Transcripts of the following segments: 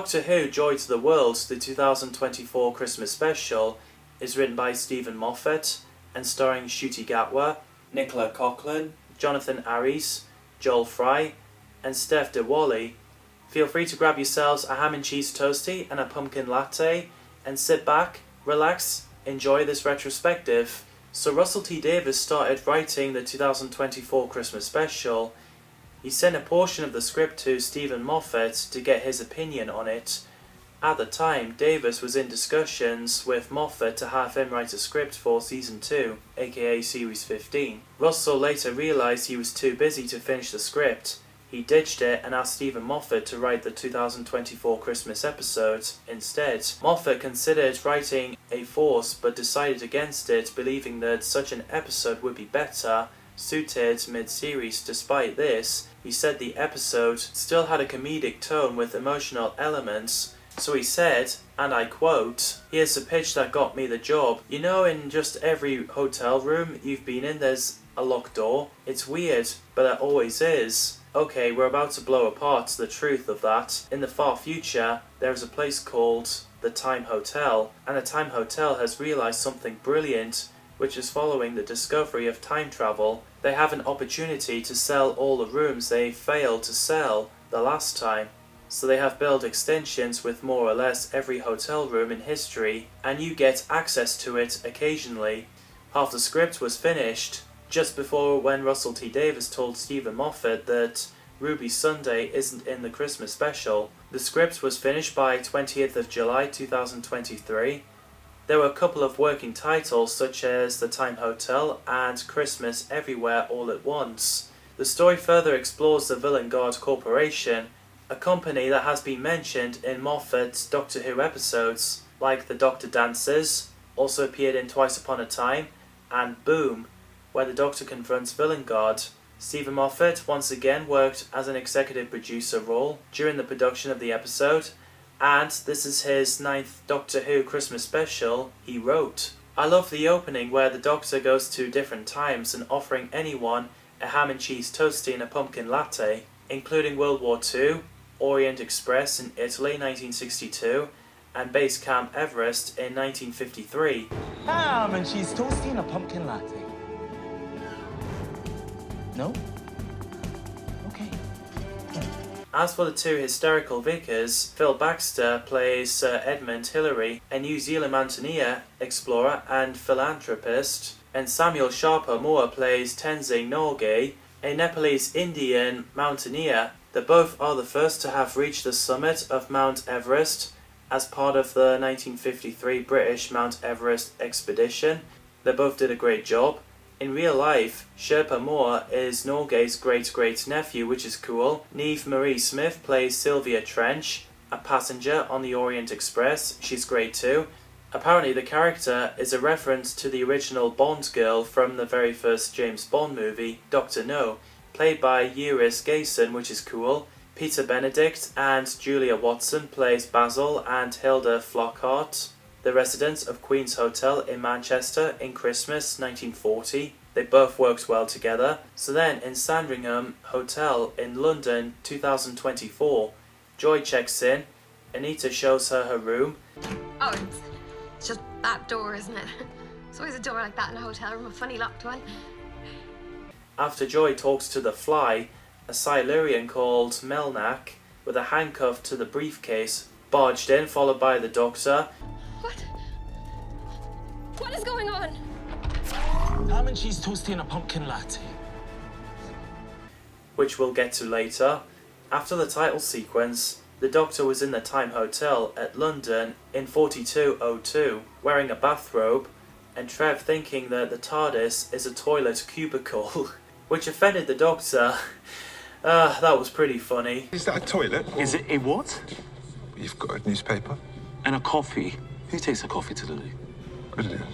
Doctor Who Joy to the World, the 2024 Christmas special, is written by Stephen Moffat and starring Ncuti Gatwa, Nicola Coughlan, Jonathan Aries, Joel Fry, and Steph De Wally. Feel free to grab yourselves a ham and cheese toastie and a pumpkin latte and sit back, relax, enjoy this retrospective. So Russell T Davies started writing the 2024 Christmas special. He sent a portion of the script to Stephen Moffat to get his opinion on it. At the time, Davies was in discussions with Moffat to have him write a script for Season 2, aka Series 15. Russell later realised he was too busy to finish the script. He ditched it and asked Stephen Moffat to write the 2024 Christmas episode instead. Moffat considered writing a force but decided against it, believing that such an episode would be better suited mid-series. Despite this, he said the episode still had a comedic tone with emotional elements. So he said, and I quote, "Here's the pitch that got me the job. You know, in just every hotel room you've been in, there's a locked door. It's weird, but it always is. Okay, we're about to blow apart the truth of that. In the far future, there is a place called the Time Hotel, and the Time Hotel has realized something brilliant, which is following the discovery of time travel. They have an opportunity to sell all the rooms they failed to sell the last time. So they have built extensions with more or less every hotel room in history, and you get access to it occasionally." Half the script was finished just before when Russell T Davies told Stephen Moffat that Ruby Sunday isn't in the Christmas special. The script was finished by 20th of July 2023. There were a couple of working titles such as The Time Hotel and Christmas Everywhere All at Once. The story further explores the Villain Guard Corporation, a company that has been mentioned in Moffat's Doctor Who episodes, like The Doctor Dances, also appeared in Twice Upon a Time, and Boom, where the Doctor confronts Villain Guard. Stephen Moffat once again worked as an executive producer role during the production of the episode, and this is his 9th Doctor Who Christmas special he wrote. "I love the opening where the Doctor goes to different times and offering anyone a ham and cheese toastie and a pumpkin latte, including World War II, Orient Express in Italy 1962, and Base Camp Everest in 1953. Ham and cheese toastie and a pumpkin latte. No? Okay. As for the two hysterical vicars, Phil Baxter plays Sir Edmund Hillary, a New Zealand mountaineer, explorer and philanthropist, and Samuel Sharper Moore plays Tenzing Norgay, a Nepalese Indian mountaineer. They both are the first to have reached the summit of Mount Everest as part of the 1953 British Mount Everest expedition. They both did a great job. In real life, Sherpa Moore is Norgay's great-great-nephew, which is cool. Neve Marie Smith plays Sylvia Trench, a passenger on the Orient Express. She's great too. Apparently the character is a reference to the original Bond girl from the very first James Bond movie, Dr. No, played by Iris Gayson, which is cool. Peter Benedict and Julia Watson plays Basil and Hilda Flockhart, the residents of Queen's Hotel in Manchester in Christmas 1940. They both worked well together. So then in Sandringham Hotel in London 2024, Joy checks in. Anita shows her her room. Oh, it's just that door, isn't it? There's always a door like that in a hotel room, a funny locked one. After Joy talks to the Fly, a Silurian called Melnak, with a handcuff to the briefcase, barged in, followed by the Doctor. What? What is going on? Ham and cheese toastie and a pumpkin latte. Which we'll get to later. After the title sequence, the Doctor was in the Time Hotel at London in 4202, wearing a bathrobe, and Trev thinking that the TARDIS is a toilet cubicle, which offended the Doctor. That was pretty funny. Is that a toilet? Is it a what? You've got a newspaper. And a coffee. Who takes a coffee to the loo? I don't know.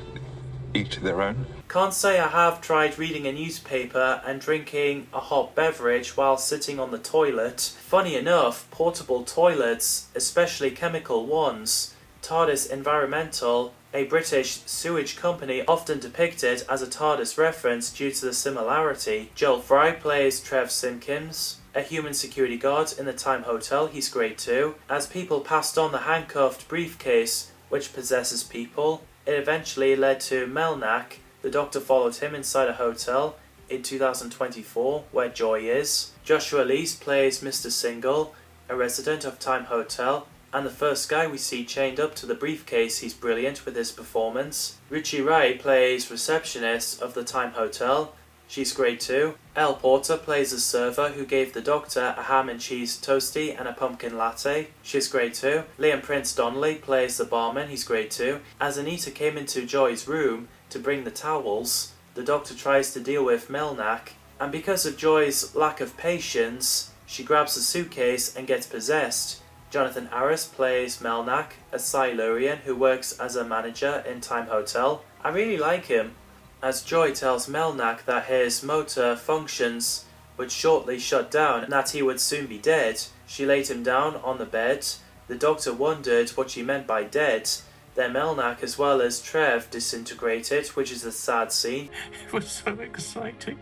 Each their own. Can't say I have tried reading a newspaper and drinking a hot beverage while sitting on the toilet. Funny enough, portable toilets, especially chemical ones, TARDIS Environmental, a British sewage company often depicted as a TARDIS reference due to the similarity. Joel Fry plays Trev Simpkins, a human security guard in the Time Hotel. He's great too. As people passed on the handcuffed briefcase which possesses people, it eventually led to Melnak. The Doctor followed him inside a hotel in 2024, where Joy is. Joshua Lees plays Mr. Single, a resident of Time Hotel, and the first guy we see chained up to the briefcase. He's brilliant with his performance. Ruchi Rai plays receptionist of the Time Hotel. She's great too. Elle Porter plays a server who gave the Doctor a ham and cheese toastie and a pumpkin latte. She's great too. Liam Prince Donnelly plays the barman. He's great too. As Anita came into Joy's room to bring the towels, the Doctor tries to deal with Melnak, and because of Joy's lack of patience, she grabs the suitcase and gets possessed. Jonathan Harris plays Melnak, a Silurian who works as a manager in Time Hotel. I really like him. As Joy tells Melnak that his motor functions would shortly shut down and that he would soon be dead, she laid him down on the bed. The Doctor wondered what she meant by dead. Then Melnak as well as Trev disintegrated, which is a sad scene. It was so exciting.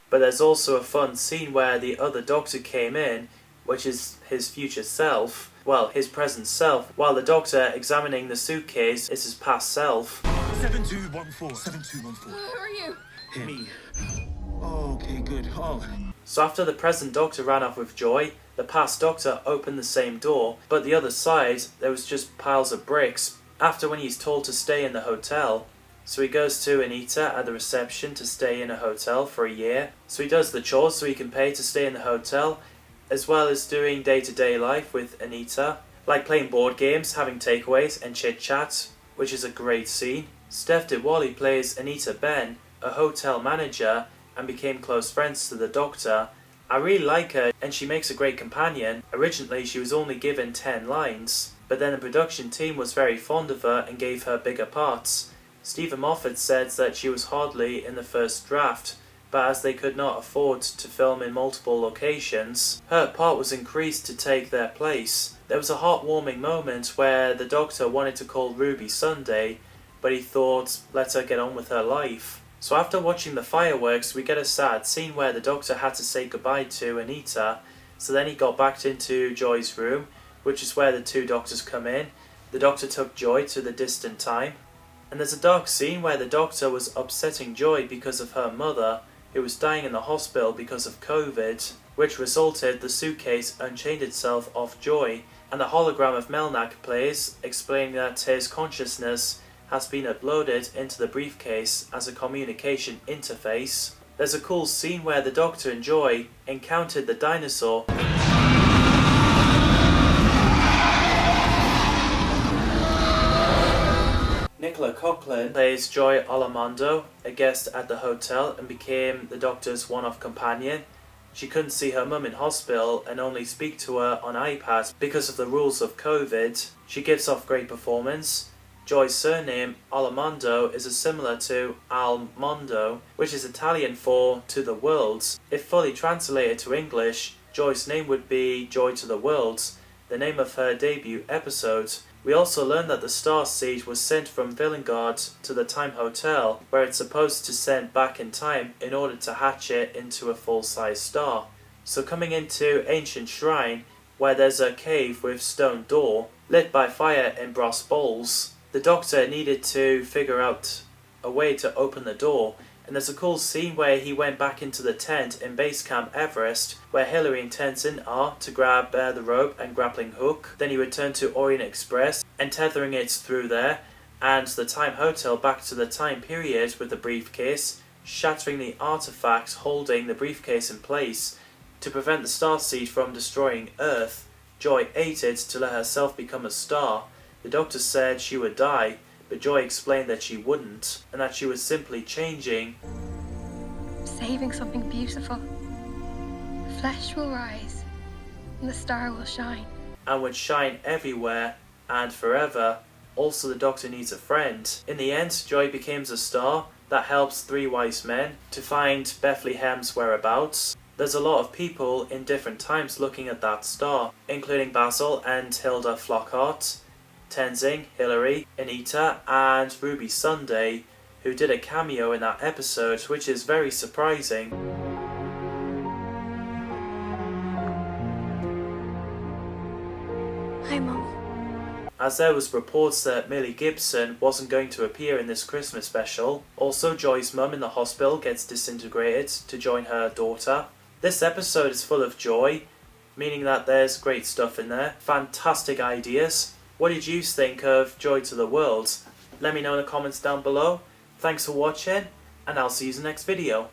But there's also a fun scene where the other Doctor came in, which is his future self, well, his present self, while the Doctor examining the suitcase is his past self. 7214. 7214. Who are you? Me. Oh, okay, good. Oh. So after the present Doctor ran off with Joy, the past Doctor opened the same door, but the other side, there was just piles of bricks. After when he's told to stay in the hotel, so he goes to Anita at the reception to stay in a hotel for a year. So he does the chores so he can pay to stay in the hotel, as well as doing day-to-day life with Anita, like playing board games, having takeaways and chit-chat, which is a great scene. Steph DeWally plays Anita Ben, a hotel manager, and became close friends to the Doctor. I really like her and she makes a great companion. Originally she was only given 10 lines, but then the production team was very fond of her and gave her bigger parts. Stephen Moffat said that she was hardly in the first draft, but as they could not afford to film in multiple locations, her part was increased to take their place. There was a heartwarming moment where the Doctor wanted to call Ruby Sunday, but he thought, let her get on with her life. So after watching the fireworks, we get a sad scene where the Doctor had to say goodbye to Anita, so then he got back into Joy's room, which is where the two Doctors come in. The Doctor took Joy to the distant time, and there's a dark scene where the Doctor was upsetting Joy because of her mother, who was dying in the hospital because of COVID, which resulted the suitcase unchained itself off Joy, and the hologram of Melnak plays, explaining that his consciousness has been uploaded into the briefcase as a communication interface. There's a cool scene where the Doctor and Joy encountered the dinosaur. Nicola Coughlan plays Joy Olamondo, a guest at the hotel, and became the Doctor's one-off companion. She couldn't see her mum in hospital and only speak to her on iPad because of the rules of COVID. She gives off great performance. Joy's surname, Olamondo, is similar to Al Mondo, which is Italian for to the world. If fully translated to English, Joy's name would be Joy to the World, the name of her debut episode. We also learned that the Star Seed was sent from Villengard to the Time Hotel, where it's supposed to send back in time in order to hatch it into a full-size star. So coming into Ancient Shrine, where there's a cave with stone door, lit by fire in brass bowls, the Doctor needed to figure out a way to open the door, and there's a cool scene where he went back into the tent in Base Camp Everest, where Hilary and Tenzin are to grab the rope and grappling hook. Then he returned to Orient Express and tethering it through there, and the Time Hotel back to the time period with the briefcase, shattering the artifacts holding the briefcase in place. To prevent the Starseed from destroying Earth, Joy ate it to let herself become a star. The Doctor said she would die, but Joy explained that she wouldn't, and that she was simply changing. Saving something beautiful. The flesh will rise, and the star will shine. And would shine everywhere and forever. Also, the Doctor needs a friend. In the end, Joy becomes a star that helps three wise men to find Bethlehem's whereabouts. There's a lot of people in different times looking at that star, including Basil and Hilda Flockhart, Tenzing, Hilary, Anita, and Ruby Sunday, who did a cameo in that episode, which is very surprising. Hi, Mum. As there was reports that Millie Gibson wasn't going to appear in this Christmas special. Also, Joy's mum in the hospital gets disintegrated to join her daughter. This episode is full of joy, meaning that there's great stuff in there. Fantastic ideas. What did you think of Joy to the World? Let me know in the comments down below. Thanks for watching, and I'll see you in the next video.